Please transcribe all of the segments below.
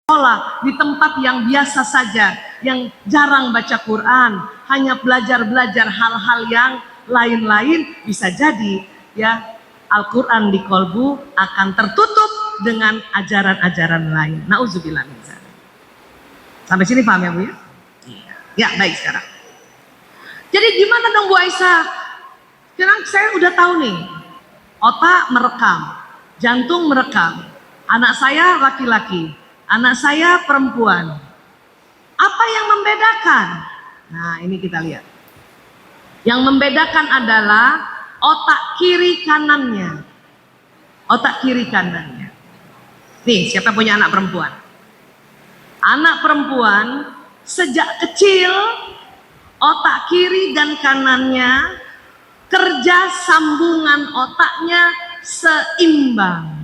sekolah, di tempat yang biasa saja, yang jarang baca Quran, hanya belajar hal-hal yang lain-lain, bisa jadi ya Al-Quran di kolbu akan tertutup dengan ajaran-ajaran lain. Nauzubillah min dzalik. Sampai sini paham ya Bu ya? Ya baik sekarang. Jadi gimana dong Bu Aisyah? Sekarang saya udah tahu nih, otak merekam, jantung merekam, anak saya laki-laki, anak saya perempuan. Apa yang membedakan? Nah ini kita lihat. Yang membedakan adalah otak kiri kanannya. Otak kiri kanannya. Nih siapa punya anak perempuan? Anak perempuan sejak kecil otak kiri dan kanannya kerja sambungan otaknya seimbang.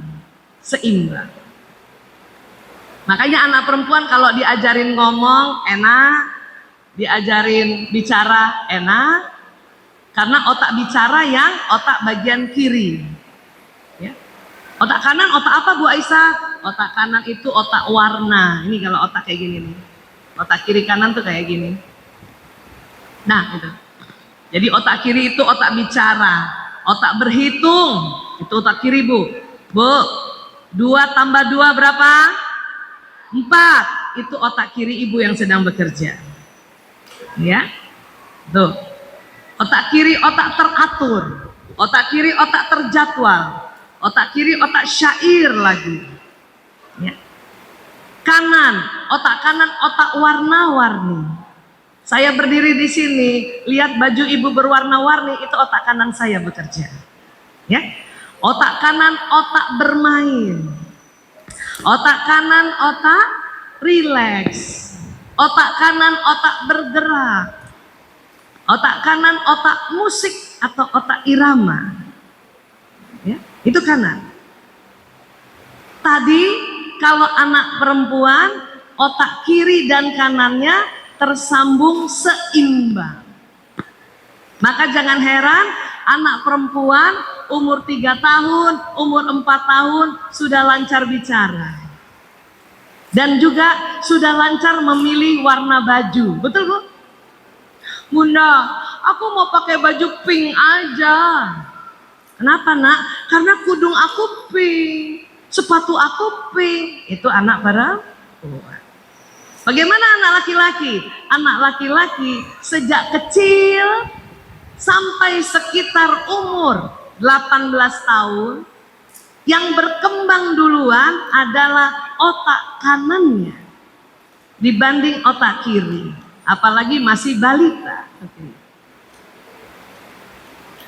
Makanya anak perempuan kalau diajarin ngomong enak, diajarin bicara enak, karena otak bicara yang otak bagian kiri. Ya. Otak kanan otak apa Bu Aisyah? Otak kanan itu otak warna. Ini kalau otak kayak gini nih. Otak kiri kanan tuh kayak gini. Nah gitu. Jadi otak kiri itu otak bicara, otak berhitung, itu otak kiri Bu. Bu, 2 tambah 2 berapa? 4, itu otak kiri ibu yang sedang bekerja. Ya, tuh. Otak kiri otak teratur, otak kiri otak terjadwal, otak kiri otak syair lagi. Ya. Otak kanan otak warna-warni. Saya berdiri di sini, lihat baju ibu berwarna-warni, itu otak kanan saya bekerja. Ya. Otak kanan otak bermain. Otak kanan otak rileks. Otak kanan otak bergerak. Otak kanan otak musik atau otak irama. Ya, itu kanan. Tadi kalau anak perempuan, otak kiri dan kanannya tersambung seimbang. Maka jangan heran anak perempuan umur 3 tahun, umur 4 tahun sudah lancar bicara. Dan juga sudah lancar memilih warna baju. Betul Bu? Bunda, aku mau pakai baju pink aja. Kenapa nak? Karena kudung aku pink, sepatu aku pink. Itu anak perempuan. Bagaimana anak laki-laki? Anak laki-laki sejak kecil sampai sekitar umur 18 tahun, yang berkembang duluan adalah otak kanannya dibanding otak kiri, apalagi masih balita.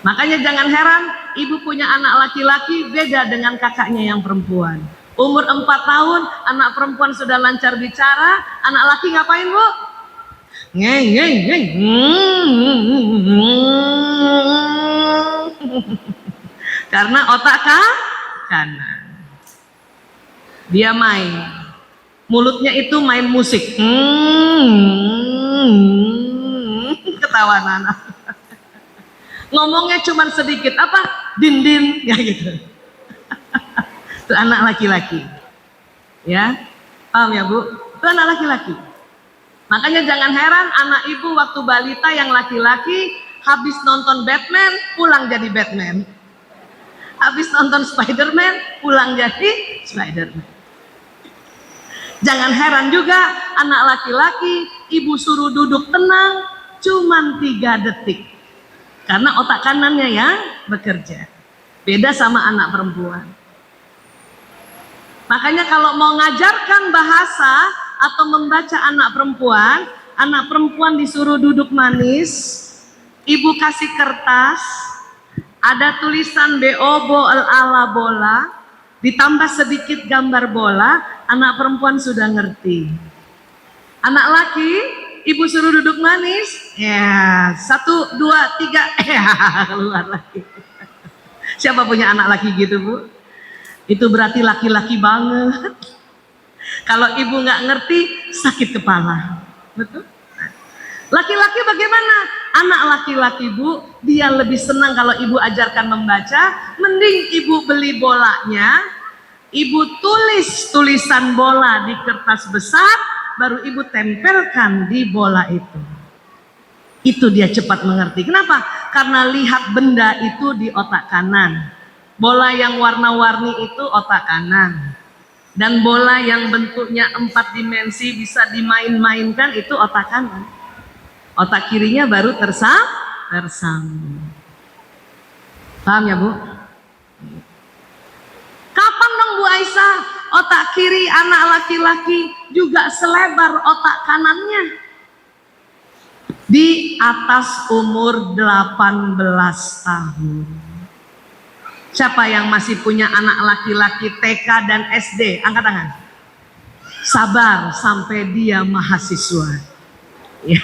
Makanya jangan heran ibu punya anak laki-laki beda dengan kakaknya yang perempuan. Umur 4 tahun anak perempuan sudah lancar bicara, anak laki ngapain Bu? Karena otak kanan dia main, mulutnya itu main musik, ketawa anak. Ngomongnya cuman sedikit, apa? Din ya gitu. Itu anak laki-laki. Ya, paham ya Bu? Itu anak laki-laki. Makanya jangan heran anak ibu waktu balita yang laki-laki habis nonton Batman pulang jadi Batman, habis nonton Spiderman pulang jadi Spiderman. Jangan heran juga anak laki-laki ibu suruh duduk tenang cuman 3 detik karena otak kanannya yang bekerja. Beda sama anak perempuan. Makanya kalau mau ngajarkan bahasa atau membaca anak perempuan disuruh duduk manis, ibu kasih kertas, ada tulisan BO ala bola, ditambah sedikit gambar bola, anak perempuan sudah ngerti. Anak laki, ibu suruh duduk manis, ya 1, 2, 3, keluar lagi. Siapa punya anak laki gitu Bu? Itu berarti laki-laki banget. Kalau ibu nggak ngerti, sakit kepala. Betul? Laki-laki bagaimana? Anak laki-laki Bu, dia lebih senang kalau ibu ajarkan membaca. Mending ibu beli bolanya, ibu tulis tulisan bola di kertas besar, baru ibu tempelkan di bola itu. Itu dia cepat mengerti. Kenapa? Karena lihat benda itu di otak kanan. Bola yang warna-warni itu otak kanan. Dan bola yang bentuknya 4 dimensi bisa dimain-mainkan itu otak kanan. Otak kirinya baru tersambung. Paham ya Bu? Kapan dong Bu Aisyah otak kiri anak laki-laki juga selebar otak kanannya? Di atas umur 18 tahun. Siapa yang masih punya anak laki-laki TK dan SD? Angkat tangan. Sabar sampai dia mahasiswa. Ya.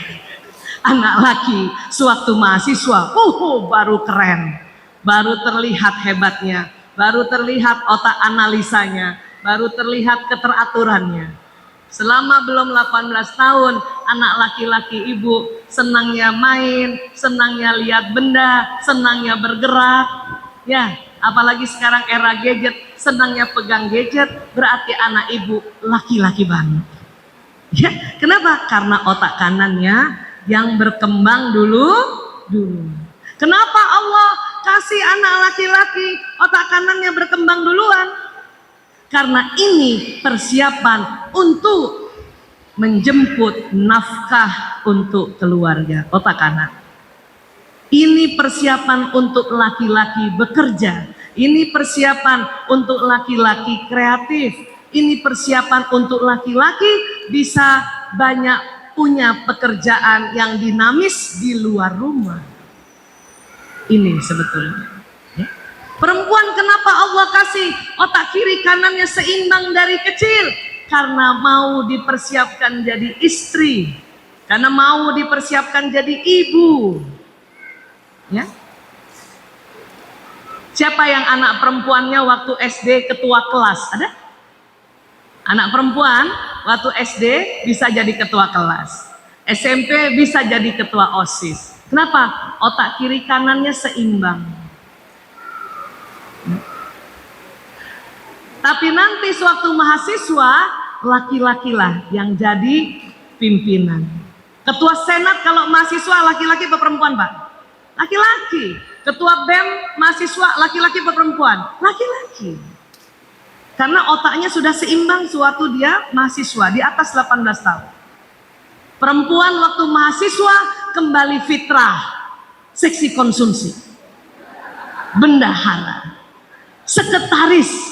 Anak laki sewaktu mahasiswa, baru keren. Baru terlihat hebatnya. Baru terlihat otak analisanya. Baru terlihat keteraturannya. Selama belum 18 tahun, anak laki-laki ibu senangnya main, senangnya lihat benda, senangnya bergerak. Ya, apalagi sekarang era gadget, senangnya pegang gadget, berarti anak ibu laki-laki banget. Ya, kenapa? Karena otak kanannya yang berkembang dulu. Kenapa Allah kasih anak laki-laki otak kanannya berkembang duluan? Karena ini persiapan untuk menjemput nafkah untuk keluarga, otak kanan. Ini persiapan untuk laki-laki bekerja. Ini persiapan untuk laki-laki kreatif. Ini persiapan untuk laki-laki bisa banyak punya pekerjaan yang dinamis di luar rumah. Ini sebetulnya. Perempuan kenapa Allah kasih otak kiri kanannya seimbang dari kecil? Karena mau dipersiapkan jadi istri. Karena mau dipersiapkan jadi ibu. Ya. Siapa yang anak perempuannya waktu SD ketua kelas? Ada? Anak perempuan waktu SD bisa jadi ketua kelas. SMP bisa jadi ketua OSIS. Kenapa? Otak kiri kanannya seimbang. Tapi nanti sewaktu mahasiswa, laki-laki lah yang jadi pimpinan. Ketua senat kalau mahasiswa laki-laki atau perempuan Pak? Laki-laki. Ketua BEM mahasiswa laki-laki atau perempuan? Laki-laki. Karena otaknya sudah seimbang sewaktu dia mahasiswa di atas 18 tahun. Perempuan waktu mahasiswa kembali fitrah, seksi konsumsi, bendahara, sekretaris,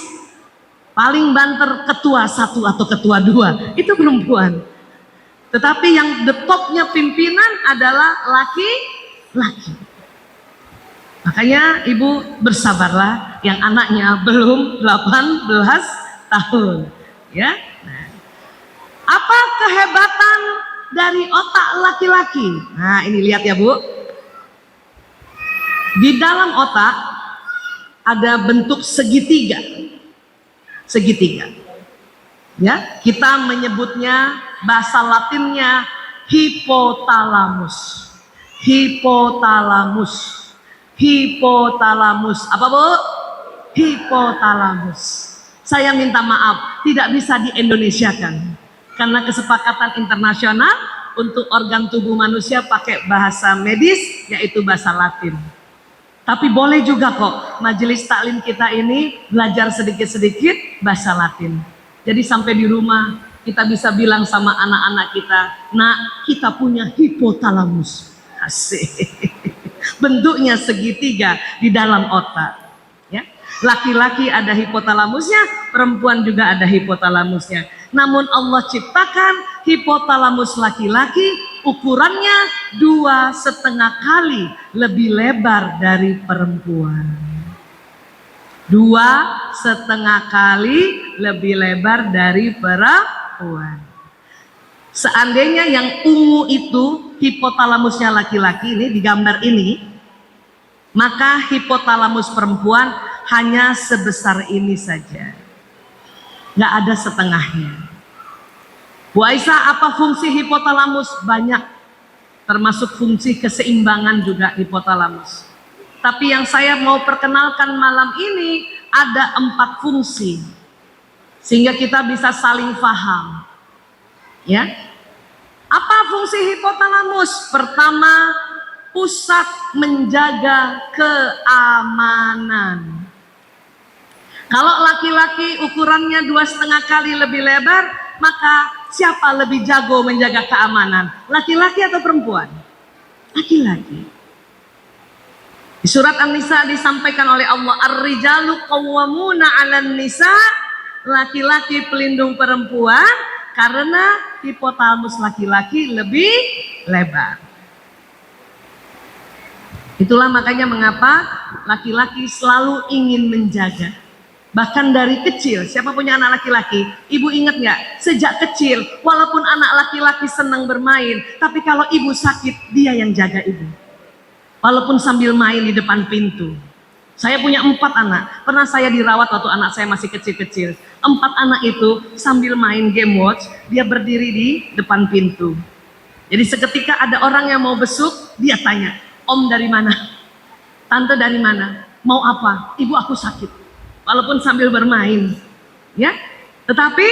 paling banter ketua 1 atau ketua 2, itu perempuan. Tetapi yang the topnya pimpinan adalah laki-laki. Makanya ibu bersabarlah yang anaknya belum 18 tahun. Ya. Nah, apa kehebatan dari otak laki-laki? Nah ini lihat ya Bu. Di dalam otak ada bentuk segitiga. Ya, kita menyebutnya bahasa Latinnya hipotalamus. Hipotalamus. Apa Bu? Hipotalamus. Saya minta maaf, tidak bisa di-Indonesiakan. Karena kesepakatan internasional untuk organ tubuh manusia pakai bahasa medis, yaitu bahasa Latin. Tapi boleh juga kok majelis taklim kita ini belajar sedikit-sedikit bahasa Latin. Jadi sampai di rumah kita bisa bilang sama anak-anak kita, nak kita punya hipotalamus. Asik. Bentuknya segitiga di dalam otak. Ya. Laki-laki ada hipotalamusnya, perempuan juga ada hipotalamusnya. Namun Allah ciptakan hipotalamus laki-laki ukurannya 2,5 kali lebih lebar dari perempuan. 2,5 kali lebih lebar dari perempuan. Seandainya yang ungu itu hipotalamusnya laki-laki, ini di gambar ini, maka hipotalamus perempuan hanya sebesar ini saja. Nggak ada setengahnya. Bu Aisyah, apa fungsi hipotalamus? Banyak, termasuk fungsi keseimbangan juga hipotalamus. Tapi yang saya mau perkenalkan malam ini ada 4 fungsi. sehingga kita bisa saling paham. Ya, apa fungsi hipotalamus? Pertama, pusat menjaga keamanan. Kalau laki-laki ukurannya 2,5 kali lebih lebar, maka siapa lebih jago menjaga keamanan? Laki-laki atau perempuan? Laki-laki. Di surat An-Nisa disampaikan oleh Allah, Ar-rijalu qawwamuna 'alan nisa, laki-laki pelindung perempuan karena hipotalamus laki-laki lebih lebar. Itulah makanya mengapa laki-laki selalu ingin menjaga. Bahkan dari kecil, siapa punya anak laki-laki? Ibu ingat nggak? Sejak kecil, walaupun anak laki-laki senang bermain, tapi kalau ibu sakit, dia yang jaga ibu. Walaupun sambil main di depan pintu. Saya punya 4 anak. Pernah saya dirawat waktu anak saya masih kecil-kecil. 4 anak itu sambil main game watch, dia berdiri di depan pintu. Jadi seketika ada orang yang mau besuk, dia tanya, Om dari mana? Tante dari mana? Mau apa? Ibu aku sakit. Walaupun sambil bermain, ya. Tetapi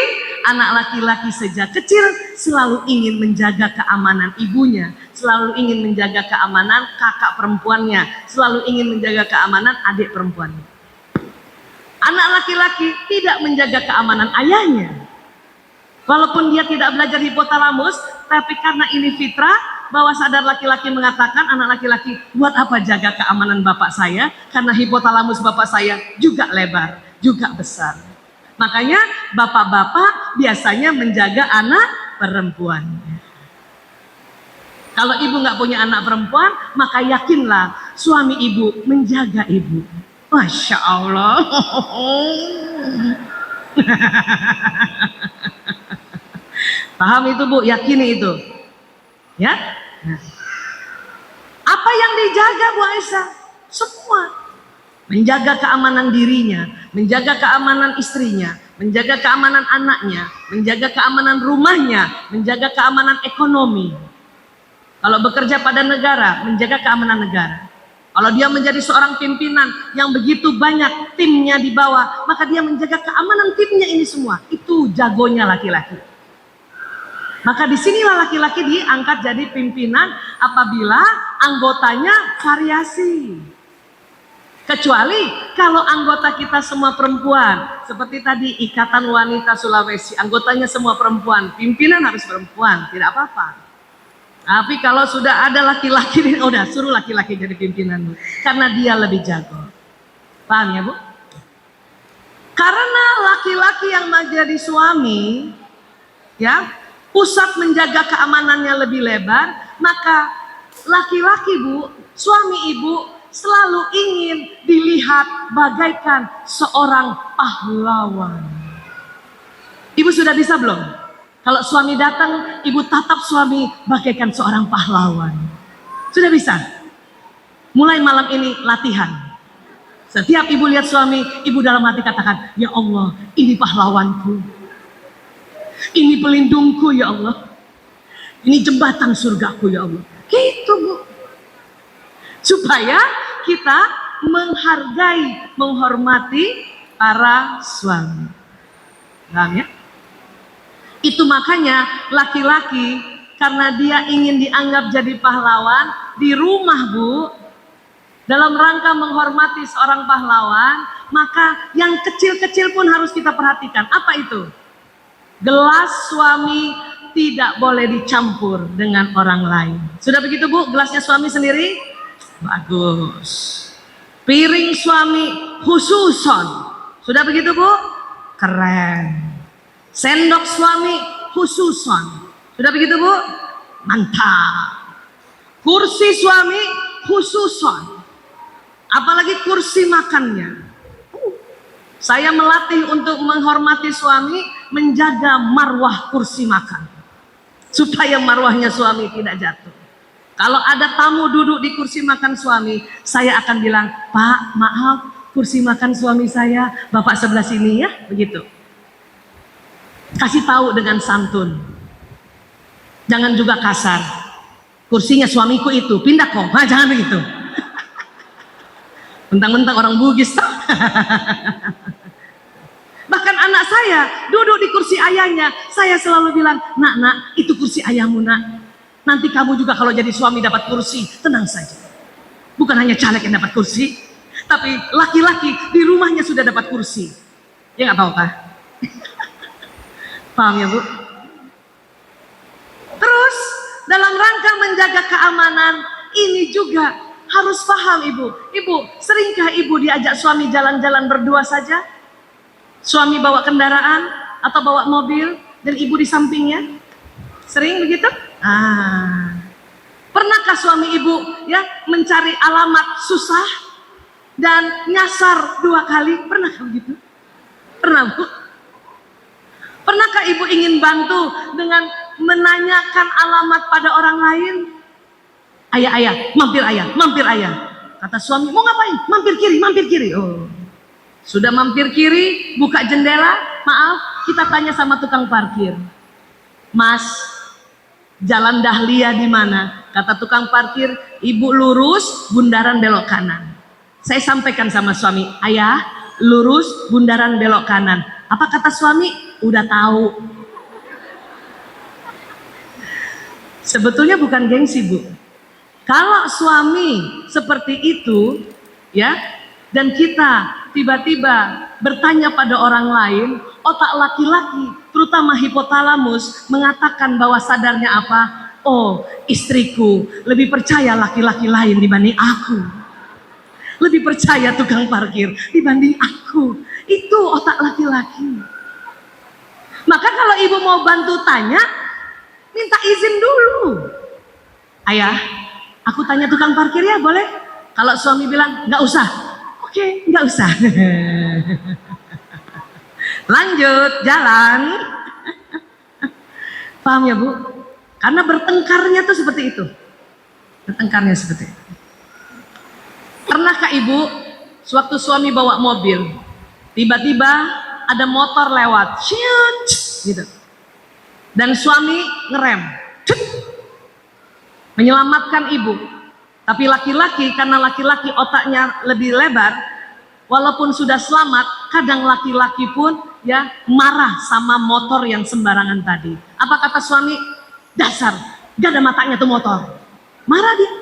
anak laki-laki sejak kecil selalu ingin menjaga keamanan ibunya, selalu ingin menjaga keamanan kakak perempuannya, selalu ingin menjaga keamanan adik perempuannya. Anak laki-laki tidak menjaga keamanan ayahnya. Walaupun dia tidak belajar hipotalamus, tapi karena ini fitrah, bawah sadar laki-laki mengatakan, anak laki-laki, buat apa jaga keamanan bapak saya? Karena hipotalamus bapak saya juga lebar, juga besar. Makanya bapak-bapak biasanya menjaga anak perempuan. Kalau ibu nggak punya anak perempuan, maka yakinlah suami ibu menjaga ibu. Masya Allah. Paham itu Bu? Yakini itu. Ya. Nah. Apa yang dijaga Bu Aisyah? Semua. Menjaga keamanan dirinya, menjaga keamanan istrinya, menjaga keamanan anaknya, menjaga keamanan rumahnya, menjaga keamanan ekonomi. Kalau bekerja pada negara, menjaga keamanan negara. Kalau dia menjadi seorang pimpinan yang begitu banyak timnya di bawah, maka dia menjaga keamanan timnya ini semua. Itu jagonya laki-laki. Maka disinilah laki-laki diangkat jadi pimpinan apabila anggotanya variasi. Kecuali kalau anggota kita semua perempuan, seperti tadi Ikatan Wanita Sulawesi, anggotanya semua perempuan, pimpinan harus perempuan, tidak apa-apa. Tapi kalau sudah ada laki-laki, udah suruh laki-laki jadi pimpinan, karena dia lebih jago. Paham ya Bu? Karena laki-laki yang menjadi suami, ya, pusat menjaga keamanannya lebih lebar, maka laki-laki Bu, suami ibu selalu ingin dilihat bagaikan seorang pahlawan. Ibu sudah bisa belum? Kalau suami datang, ibu tatap suami bagaikan seorang pahlawan. Sudah bisa? Mulai malam ini latihan. Setiap ibu lihat suami, ibu dalam hati katakan, ya Allah, ini pahlawanku. Ini pelindungku ya Allah. Ini jembatan surgaku ya Allah. Gitu Bu. Supaya kita menghargai, menghormati para suami. Paham ya? Itu makanya laki-laki karena dia ingin dianggap jadi pahlawan di rumah Bu, dalam rangka menghormati seorang pahlawan, maka yang kecil-kecil pun harus kita perhatikan. Apa itu? Gelas suami tidak boleh dicampur dengan orang lain. Sudah begitu Bu? Gelasnya suami sendiri? Bagus. Piring suami khususon. Sudah begitu Bu? Keren. Sendok suami khususon. Sudah begitu Bu? Mantap. Kursi suami khususon. Apalagi kursi makannya. Saya melatih untuk menghormati suami, menjaga marwah kursi makan. Supaya marwahnya suami tidak jatuh. Kalau ada tamu duduk di kursi makan suami, saya akan bilang, Pak, maaf, kursi makan suami saya, Bapak sebelah sini ya, begitu. Kasih tahu dengan santun. Jangan juga kasar. Kursinya suamiku itu, pindah kok. Nah, jangan begitu. Mentang-mentang orang Bugis. Bahkan anak saya duduk di kursi ayahnya, saya selalu bilang, nak, itu kursi ayahmu nak. Nanti kamu juga kalau jadi suami dapat kursi, tenang saja. Bukan hanya caleg yang dapat kursi, tapi laki-laki di rumahnya sudah dapat kursi. Ya nggak apa-apa. Paham ya Bu? Terus dalam rangka menjaga keamanan, ini juga harus paham Ibu. Ibu, seringkah Ibu diajak suami jalan-jalan berdua saja? Suami bawa kendaraan atau bawa mobil dan Ibu di sampingnya? Sering begitu? Pernahkah suami Ibu ya mencari alamat susah dan nyasar 2 kali? Pernahkah begitu? Pernah Bu? Pernahkah Ibu ingin bantu dengan menanyakan alamat pada orang lain? Ayah, mampir ayah. Kata suami, mau ngapain? Mampir kiri. Oh, sudah mampir kiri, buka jendela, maaf, kita tanya sama tukang parkir. Mas, jalan Dahlia di mana? Kata tukang parkir, Ibu lurus, bundaran belok kanan. Saya sampaikan sama suami, ayah, lurus, bundaran belok kanan. Apa kata suami? Udah tahu. Sebetulnya bukan gengsi Bu. Kalau suami seperti itu, ya, dan kita tiba-tiba bertanya pada orang lain, otak laki-laki, terutama hipotalamus, mengatakan bahwa sadarnya apa? Oh, istriku lebih percaya laki-laki lain dibanding aku. Lebih percaya tukang parkir dibanding aku. Itu otak laki-laki. Maka kalau Ibu mau bantu tanya, minta izin dulu. Ayah, aku tanya tukang parkir ya, boleh? Kalau suami bilang, nggak usah. Oke, nggak usah. Lanjut, jalan. Paham ya Bu? Karena bertengkarnya tuh seperti itu. Bertengkarnya seperti itu. Pernahkah Ibu, sewaktu suami bawa mobil, tiba-tiba ada motor lewat, gitu. Dan suami ngerem, menyelamatkan Ibu. Tapi laki-laki, karena laki-laki otaknya lebih lebar, walaupun sudah selamat, kadang laki-laki pun ya marah sama motor yang sembarangan tadi. Apa kata suami? Dasar, gak ada matanya tuh motor. Marah dia.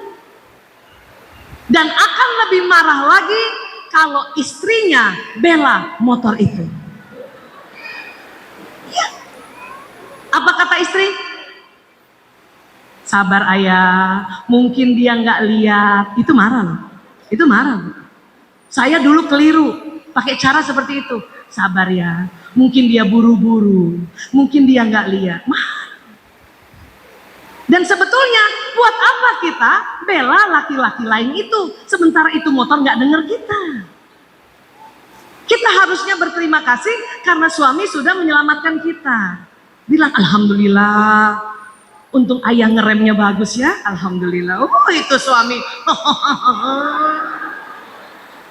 Dan akan lebih marah lagi kalau istrinya bela motor itu. Ya. Apa kata istri? Sabar ayah, mungkin dia nggak lihat. Itu marah loh. Itu marah. Saya dulu keliru pakai cara seperti itu. Sabar ya, mungkin dia buru-buru, mungkin dia nggak lihat. Marah. Dan sebetulnya buat apa kita bela laki-laki lain itu, sementara itu motor nggak denger kita. Kita harusnya berterima kasih karena suami sudah menyelamatkan kita. Bilang alhamdulillah, untung ayah ngeremnya bagus ya, alhamdulillah. Oh itu suami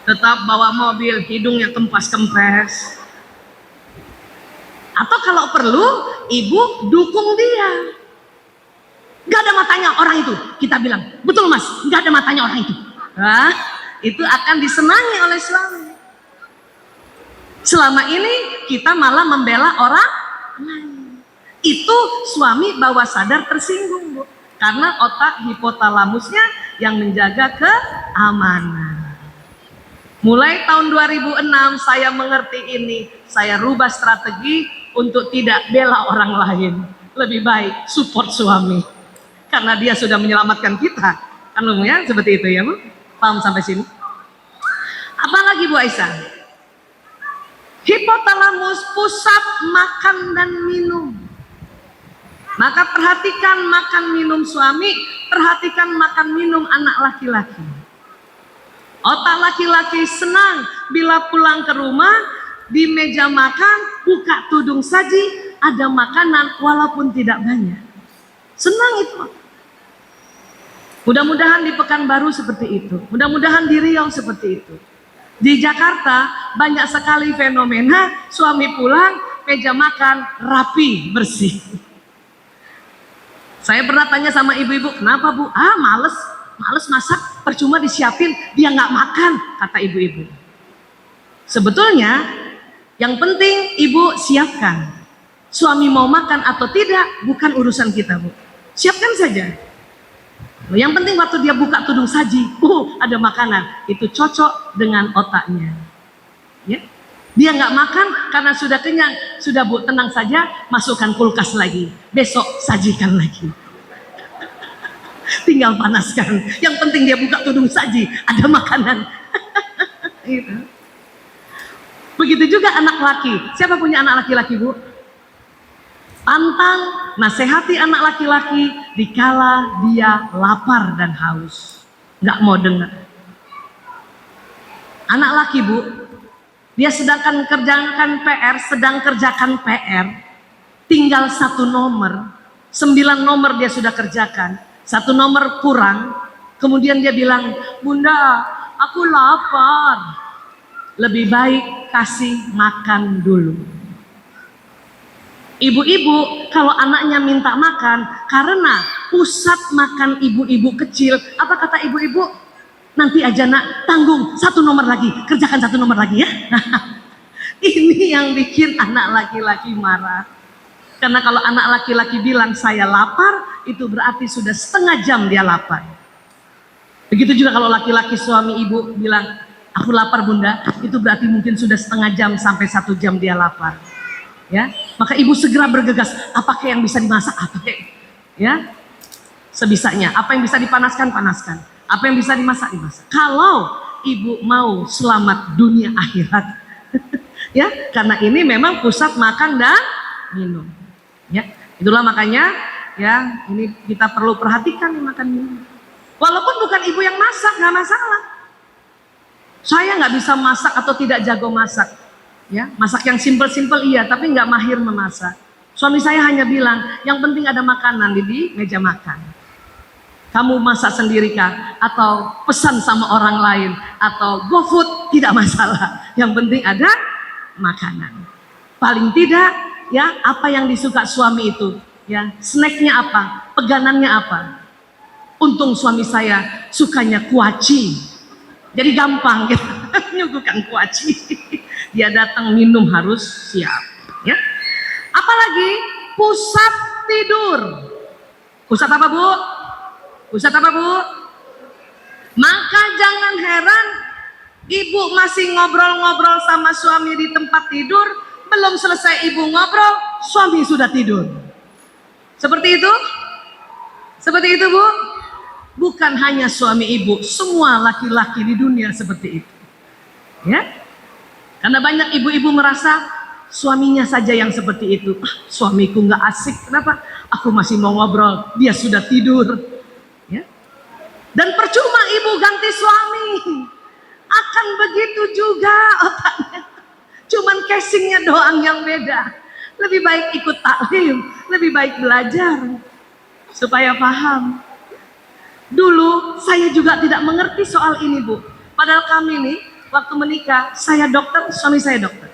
tetap bawa mobil, hidungnya kempas-kempes. Atau kalau perlu, Ibu dukung dia. Gak ada matanya orang itu, kita bilang, betul mas, gak ada matanya orang itu. Nah, itu akan disenangi oleh suami. Selama ini kita malah membela orang lain. Itu suami bawah sadar tersinggung Bu, karena otak hipotalamusnya yang menjaga keamanan. Mulai tahun 2006 saya mengerti ini, saya rubah strategi untuk tidak bela orang lain. Lebih baik support suami. Karena dia sudah menyelamatkan kita. Kan ya seperti itu ya Bu? Paham sampai sini? Apalagi Bu Aisyah? Hipotalamus pusat makan dan minum. Maka perhatikan makan minum suami, perhatikan makan minum anak laki-laki. Otak laki-laki senang bila pulang ke rumah, di meja makan, buka tudung saji, ada makanan walaupun tidak banyak. Senang itu. Mudah-mudahan di Pekanbaru seperti itu. Mudah-mudahan di Riau seperti itu. Di Jakarta banyak sekali fenomena suami pulang, meja makan rapi, bersih. Saya pernah tanya sama ibu-ibu, kenapa Bu? Males masak, percuma disiapin, dia nggak makan, kata ibu-ibu. Sebetulnya Yang penting ibu siapkan. Suami mau makan atau tidak bukan urusan kita, Bu. Siapkan saja. Yang penting waktu dia buka tudung saji, ada makanan, itu cocok dengan otaknya. Ya. Dia nggak makan karena sudah kenyang, sudah Bu, tenang saja, masukkan kulkas lagi. Besok sajikan lagi. Tinggal panaskan. Yang penting dia buka tudung saji, ada makanan. Gitu. Begitu juga anak laki. Siapa punya anak laki-laki, Bu? Pantang, nasihati anak laki-laki dikala dia lapar dan haus. Nggak mau dengar. Anak laki, Bu, dia sedang kerjakan PR, tinggal 1 nomor, 9 nomor dia sudah kerjakan, 1 nomor kurang, kemudian dia bilang, Bunda, aku lapar. Lebih baik kasih makan dulu. Ibu-ibu kalau anaknya minta makan, karena pusat makan ibu-ibu kecil, apa kata ibu-ibu? Nanti aja nak, tanggung 1 nomor lagi, kerjakan 1 nomor lagi ya. Ini yang bikin anak laki-laki marah. Karena kalau anak laki-laki bilang saya lapar, itu berarti sudah setengah jam dia lapar. Begitu juga kalau laki-laki suami ibu bilang, aku lapar Bunda, itu berarti mungkin sudah setengah jam sampai 1 jam dia lapar. Ya, maka ibu segera bergegas, apakah yang bisa dimasak, ya, sebisanya. Apa yang bisa dipanaskan, panaskan. Apa yang bisa dimasak, dimasak. Kalau ibu mau selamat dunia akhirat, ya, karena ini memang pusat makan dan minum. Ya, itulah makanya, ya, ini kita perlu perhatikan nih makan minum. Walaupun bukan ibu yang masak, nggak masalah. Saya nggak bisa masak atau tidak jago masak, ya, masak yang simpel-simpel iya, tapi nggak mahir memasak. Suami saya hanya bilang, yang penting ada makanan di meja makan. Kamu masak sendiri kah? Atau pesan sama orang lain? Atau GoFood? Tidak masalah. Yang penting ada makanan. Paling tidak, ya, apa yang disuka suami itu, ya, snacknya apa, peganannya apa. Untung suami saya sukanya kuaci. Jadi gampang gitu, nyuguhkan kuaci. Dia datang minum harus siap. Ya. Apalagi pusat tidur. Pusat apa, Bu? Pusat apa, Bu? Maka jangan heran ibu masih ngobrol-ngobrol sama suami di tempat tidur, belum selesai ibu ngobrol, suami sudah tidur. Seperti itu? Seperti itu, Bu? Bukan hanya suami ibu, semua laki-laki di dunia seperti itu. Ya. Karena banyak ibu-ibu merasa suaminya saja yang seperti itu. Suamiku nggak asik, kenapa? Aku masih mau ngobrol, dia sudah tidur. Ya. Dan percuma ibu ganti suami, akan begitu juga otaknya. Cuman casingnya doang yang beda. Lebih baik ikut taklim, lebih baik belajar supaya paham. Dulu saya juga tidak mengerti soal ini, Bu. Padahal kami nih waktu menikah, saya dokter, suami saya dokter.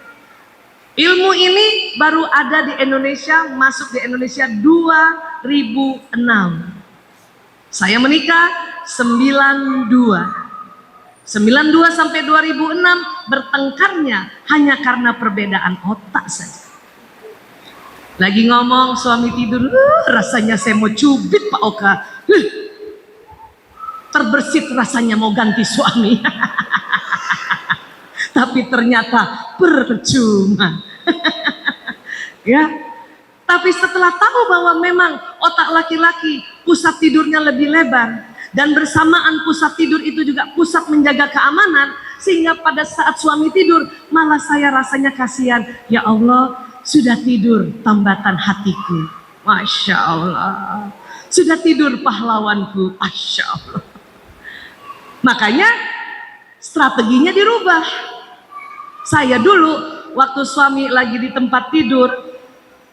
Ilmu ini baru ada di Indonesia, masuk di Indonesia 2006. Saya menikah 92. 92 sampai 2006 bertengkarnya hanya karena perbedaan otak saja. Lagi ngomong suami tidur, rasanya saya mau cubit Pak Oka. Terbersit rasanya mau ganti suami. Tapi ternyata percuma. Ya. Tapi setelah tahu bahwa memang otak laki-laki pusat tidurnya lebih lebar, dan bersamaan pusat tidur itu juga pusat menjaga keamanan, sehingga pada saat suami tidur malah saya rasanya kasihan. Ya Allah, sudah tidur tambatan hatiku. Masya Allah. Sudah tidur pahlawanku. Masya Allah. Makanya strateginya dirubah. Saya dulu waktu suami lagi di tempat tidur,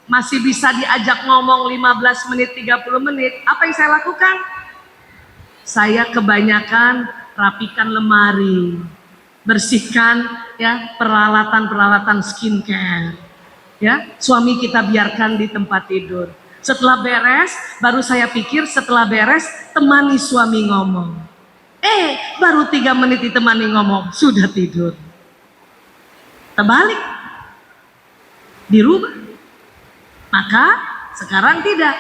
masih bisa diajak ngomong 15 menit, 30 menit. Apa yang saya lakukan? Saya kebanyakan rapikan lemari, bersihkan ya peralatan-peralatan skincare. Ya, suami kita biarkan di tempat tidur. Setelah beres, baru saya pikir setelah beres temani suami ngomong. Baru 3 menit ditemani ngomong, sudah tidur. Terbalik. dirubah. Maka sekarang tidak.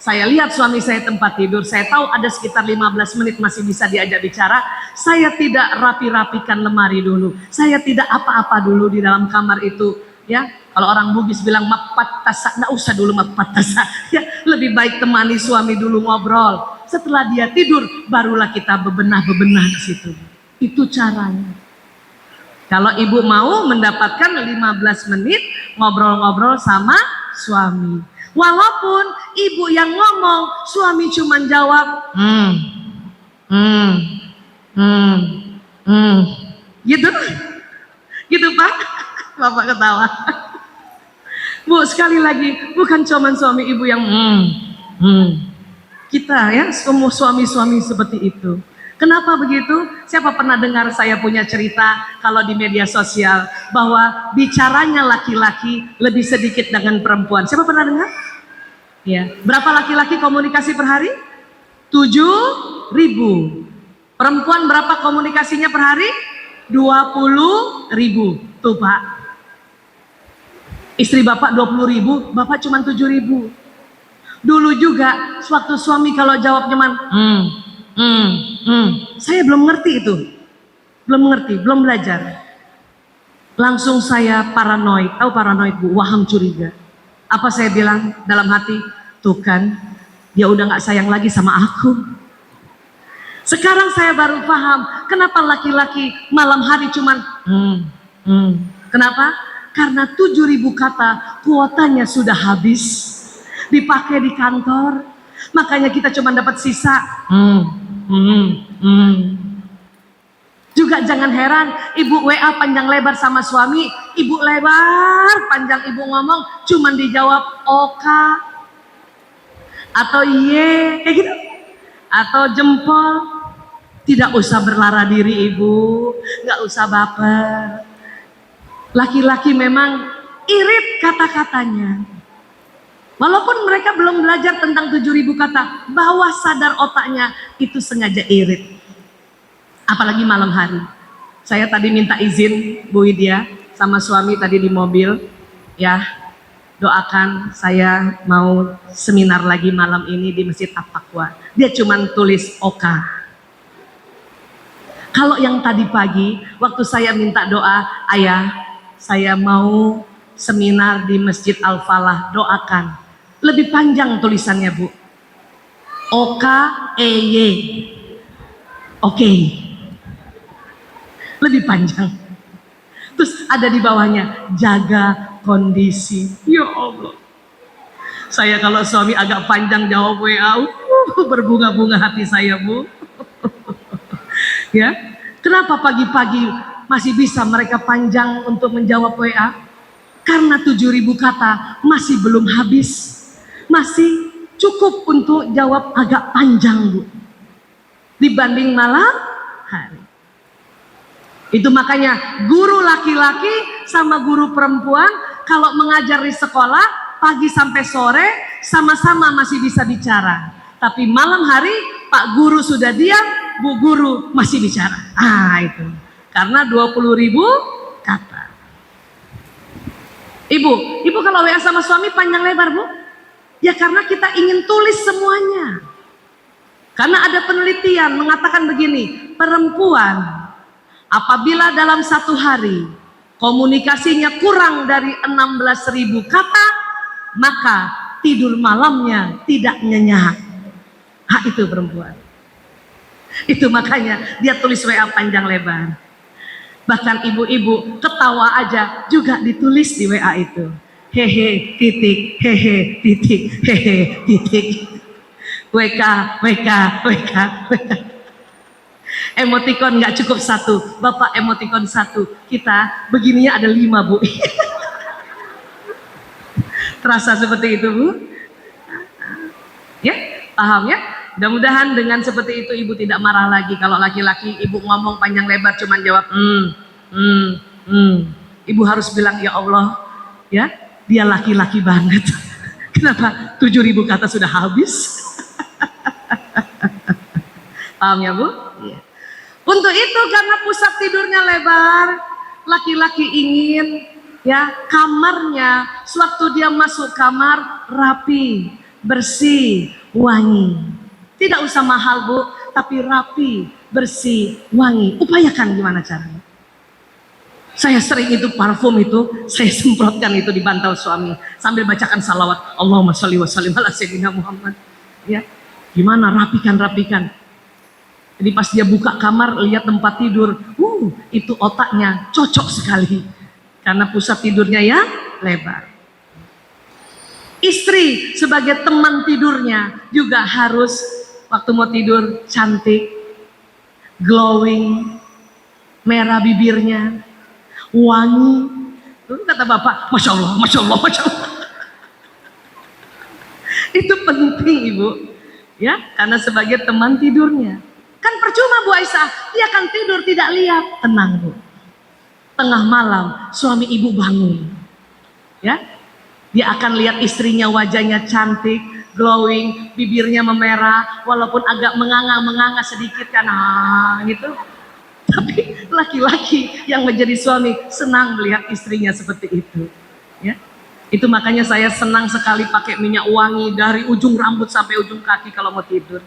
Saya lihat suami saya tempat tidur, saya tahu ada sekitar 15 menit masih bisa diajak bicara. Saya tidak rapi-rapikan lemari dulu. Saya tidak apa-apa dulu di dalam kamar itu. Ya, kalau orang Bugis bilang mapatasa, nggak usah dulu mapatasa. Ya, lebih baik temani suami dulu ngobrol. Setelah dia tidur, barulah kita bebenah-bebenah di situ. Itu caranya. Kalau ibu mau mendapatkan 15 menit ngobrol-ngobrol sama suami. Walaupun ibu yang ngomong, suami cuma jawab, gitu Pak. Bapak ketawa. Bu, sekali lagi, bukan cuma suami ibu yang kita ya, semua suami-suami seperti itu. Kenapa begitu? Siapa pernah dengar saya punya cerita kalau di media sosial bahwa bicaranya laki-laki lebih sedikit dengan perempuan? Siapa pernah dengar? Ya. Berapa laki-laki komunikasi per hari? 7.000. Perempuan berapa komunikasinya per hari? 20.000. Tuh Pak. Istri Bapak 20.000, Bapak cuma 7.000. Dulu juga suatu suami kalau jawab cuman saya belum ngerti itu, belum belajar. Langsung saya paranoid, tahu paranoid Bu, waham curiga. Apa saya bilang dalam hati, tuh kan, dia udah nggak sayang lagi sama aku. Sekarang saya baru paham, kenapa laki-laki malam hari cuman Kenapa? Karena 7.000 kata kuotanya sudah habis, dipakai di kantor, makanya kita cuma dapat sisa. Juga jangan heran ibu WA panjang lebar sama suami, ibu lebar panjang ibu ngomong cuman dijawab oka atau iye kayak gitu, atau jempol. Tidak usah berlara diri ibu, nggak usah baper. Laki-laki memang irit kata-katanya. Walaupun mereka belum belajar tentang 7.000 kata, bawah sadar otaknya itu sengaja irit. Apalagi malam hari. Saya tadi minta izin Bu Widya sama suami tadi di mobil, ya doakan saya mau seminar lagi malam ini di Masjid At-Taqwa. Dia cuman tulis oka. Kalau yang tadi pagi waktu saya minta doa, ayah saya mau seminar di Masjid Al-Falah, doakan. Lebih panjang tulisannya Bu. OKEY. Oke. Lebih panjang. Terus ada di bawahnya, jaga kondisi. Ya Allah. Saya kalau suami agak panjang jawab WA, berbunga-bunga hati saya Bu. Ya, kenapa pagi-pagi masih bisa mereka panjang untuk menjawab WA? Karena 7.000 kata masih belum habis. Masih cukup untuk jawab agak panjang Bu, dibanding malam hari. Itu makanya guru laki-laki sama guru perempuan kalau mengajar di sekolah pagi sampai sore sama-sama masih bisa bicara. Tapi malam hari Pak Guru sudah diam, Bu Guru masih bicara. Itu karena 20.000 kata. Ibu kalau WA sama suami panjang lebar Bu? Ya karena kita ingin tulis semuanya. Karena ada penelitian mengatakan begini, perempuan apabila dalam satu hari komunikasinya kurang dari 16.000 kata, maka tidur malamnya tidak nyenyak. Itu perempuan. Itu makanya dia tulis WA panjang lebar. Bahkan ibu-ibu ketawa aja juga ditulis di WA itu. Hehe titik, hehe titik, hehe titik. WK. Emotikon nggak cukup satu, Bapak emotikon satu, kita begininya ada 5 Bu. Terasa seperti itu Bu? Ya, paham ya? Mudah-mudahan dengan seperti itu ibu tidak marah lagi kalau laki-laki ibu ngomong panjang lebar cuman jawab Ibu harus bilang ya Allah, ya dia laki-laki banget. Kenapa 7.000 kata sudah habis? Paham ya Bu? Iya. Untuk itu karena pusat tidurnya lebar, laki-laki ingin ya kamarnya, sewaktu dia masuk kamar rapi, bersih, wangi. Tidak usah mahal Bu, tapi rapi, bersih, wangi. Upayakan gimana caranya. Saya sering itu parfum itu, saya semprotkan itu di bantal suami sambil bacakan salawat. Allahumma sholli wa sallim ala sayyidina Muhammad. Ya, gimana rapikan. Jadi pas dia buka kamar lihat tempat tidur, itu otaknya cocok sekali karena pusat tidurnya ya lebar. Istri sebagai teman tidurnya juga harus waktu mau tidur cantik, glowing, merah bibirnya, wangi. Lalu kata bapak, masya Allah. Itu penting Ibu, ya, karena sebagai teman tidurnya. Kan percuma Bu Aisyah, dia akan tidur tidak lihat. Tenang Bu, tengah malam suami Ibu bangun, ya, dia akan lihat istrinya wajahnya cantik, glowing, bibirnya memerah, walaupun agak menganga sedikit kan, gitu. Tapi laki-laki yang menjadi suami senang melihat istrinya seperti itu, ya. Itu makanya saya senang sekali pakai minyak wangi dari ujung rambut sampai ujung kaki kalau mau tidur.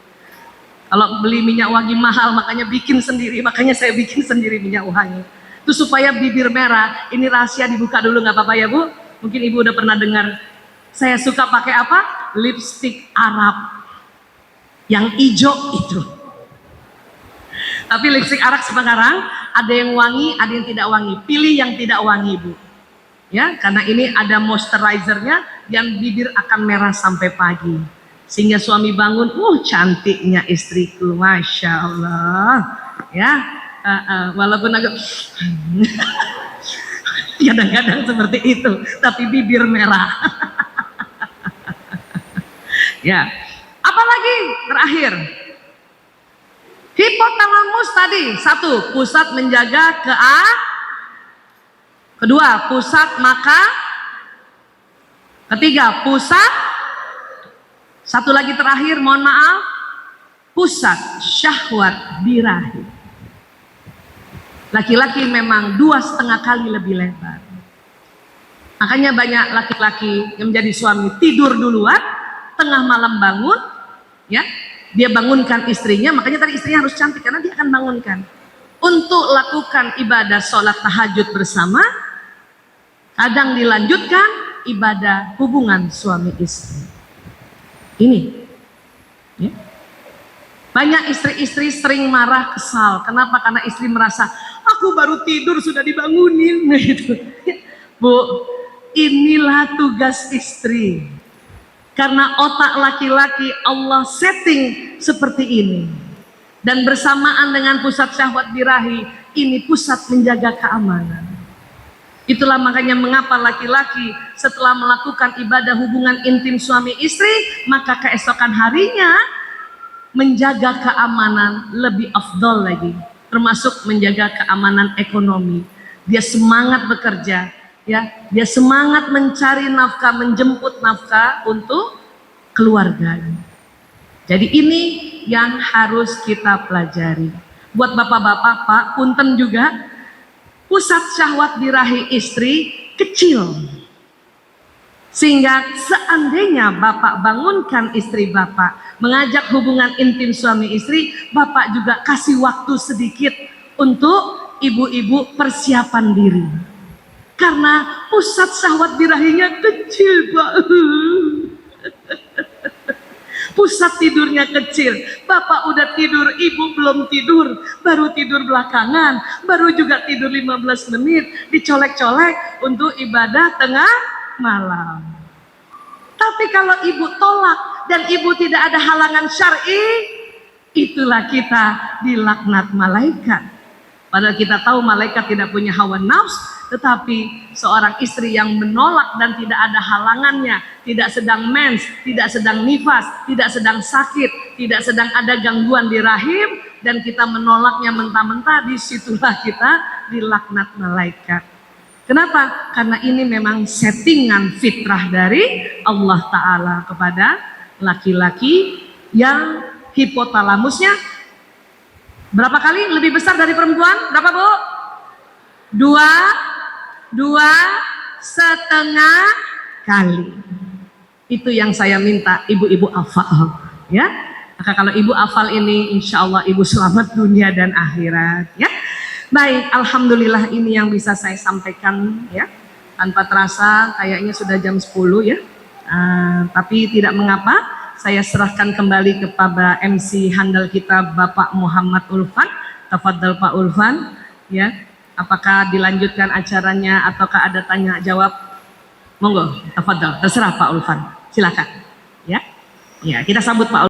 Kalau beli minyak wangi mahal, makanya bikin sendiri. Makanya saya bikin sendiri minyak wangi. Itu supaya bibir merah. Ini rahasia, dibuka dulu nggak apa-apa ya Bu? Mungkin Ibu udah pernah dengar. Saya suka pakai apa? Lipstick Arab. Yang hijau itu. Tapi lipstick Arab sekarang ada yang wangi, ada yang tidak wangi. Pilih yang tidak wangi Bu. Ya, karena ini ada moisturizernya yang bibir akan merah sampai pagi. Sehingga suami bangun, cantiknya istriku, masya Allah, ya, walaupun agak kadang-kadang seperti itu, tapi bibir merah. Ya, apalagi terakhir, hipotalamus tadi, satu, pusat menjaga kedua, pusat ketiga, pusat. Satu lagi terakhir, mohon maaf, pusat syahwat birahi. Laki-laki memang 2,5 kali lebih lebar. Makanya banyak laki-laki yang menjadi suami tidur duluan, tengah malam bangun, ya, dia bangunkan istrinya. Makanya tadi istrinya harus cantik karena dia akan bangunkan untuk lakukan ibadah sholat tahajud bersama. Kadang dilanjutkan ibadah hubungan suami istri. Ini, ya. Banyak istri-istri sering marah, kesal. Kenapa? Karena istri merasa aku baru tidur sudah dibangunin, gitu. Bu, inilah tugas istri. Karena otak laki-laki Allah setting seperti ini. Dan bersamaan dengan pusat syahwat birahi, ini pusat menjaga keamanan. Itulah makanya mengapa laki-laki setelah melakukan ibadah hubungan intim suami istri, maka keesokan harinya menjaga keamanan lebih afdol lagi, termasuk menjaga keamanan ekonomi. Dia semangat bekerja, ya, dia semangat mencari nafkah, menjemput nafkah untuk keluarganya. Jadi ini yang harus kita pelajari. Buat bapak-bapak, Pak, punten juga, pusat syahwat birahi istri kecil. Sehingga seandainya bapak bangunkan istri bapak, mengajak hubungan intim suami istri, bapak juga kasih waktu sedikit untuk ibu-ibu persiapan diri. Karena pusat syahwat birahinya kecil, Pak. Pusat tidurnya kecil, bapak udah tidur, ibu belum tidur, baru tidur belakangan, baru juga tidur 15 menit, dicolek-colek untuk ibadah tengah malam. Tapi kalau ibu tolak dan ibu tidak ada halangan syar'i, itulah kita dilaknat malaikat. Padahal kita tahu malaikat tidak punya hawa nafs, tetapi seorang istri yang menolak dan tidak ada halangannya, tidak sedang mens, tidak sedang nifas, tidak sedang sakit, tidak sedang ada gangguan di rahim, dan kita menolaknya mentah-mentah, disitulah kita dilaknat malaikat. Kenapa? Karena ini memang settingan fitrah dari Allah Ta'ala kepada laki-laki yang hipotalamusnya berapa kali lebih besar dari perempuan? Berapa Bu? Dua setengah kali. Itu yang saya minta ibu-ibu hafal, ya. Maka kalau ibu hafal ini, insya Allah ibu selamat dunia dan akhirat, ya. Baik, alhamdulillah ini yang bisa saya sampaikan, ya. Tanpa terasa kayaknya sudah jam 10, ya. Tapi tidak mengapa, saya serahkan kembali kepada MC handal kita Bapak Muhammad Ulfan. Tafadhal Pak Ulfan, ya. Apakah dilanjutkan acaranya ataukah ada tanya jawab? Monggo, tafadhal, terserah Pak Ulfan. Silakan. Ya. Ya, kita sambut Pak Ulfan.